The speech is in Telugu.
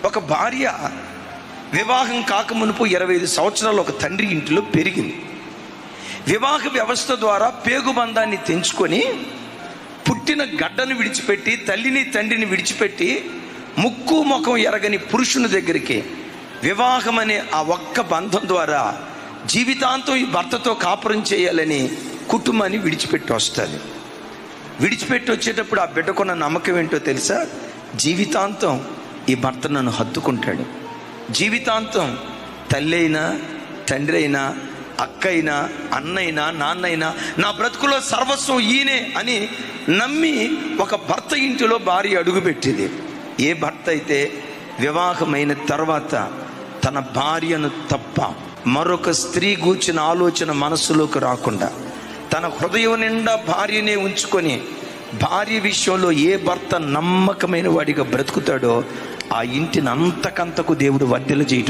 ఒక భార్య వివాహం కాకమునుపు 25 సంవత్సరాలు ఒక తండ్రి ఇంటిలో పెరిగింది. వివాహ వ్యవస్థ ద్వారా పేగుబంధాన్ని తెంచుకొని పుట్టిన గడ్డను విడిచిపెట్టి, తల్లిని తండ్రిని విడిచిపెట్టి, ముక్కు ముఖం ఎరగని పురుషుని దగ్గరికి వివాహం అనే ఆ ఒక్క బంధం ద్వారా జీవితాంతం ఈ భర్తతో కాపురం చేయాలని కుటుంబాన్ని విడిచిపెట్టి వస్తుంది. విడిచిపెట్టి వచ్చేటప్పుడు ఆ బిడ్డకున్న నమ్మకం ఏంటో తెలుసా? జీవితాంతం ఈ భర్త నన్ను హత్తుకుంటాడు, జీవితాంతం తల్లి అయినా తండ్రి అయినా అక్క అయినా అన్నైనా నాన్నైనా నా బ్రతుకులో సర్వస్వం ఈయనే అని నమ్మి ఒక భర్త ఇంటిలో భార్య అడుగుపెట్టింది. ఏ భర్త అయితే వివాహమైన తర్వాత తన భార్యను తప్ప మరొక స్త్రీ గూర్చిన ఆలోచన మనసులోకి రాకుండా తన హృదయం నిండా భార్యనే ఉంచుకొని భార్య విషయంలో ఏ భర్త నమ్మకమైన వాడిగా బ్రతుకుతాడో ఆ ఇంటిని అంతకంతకు దేవుడు వర్ధిల్ల చేయటం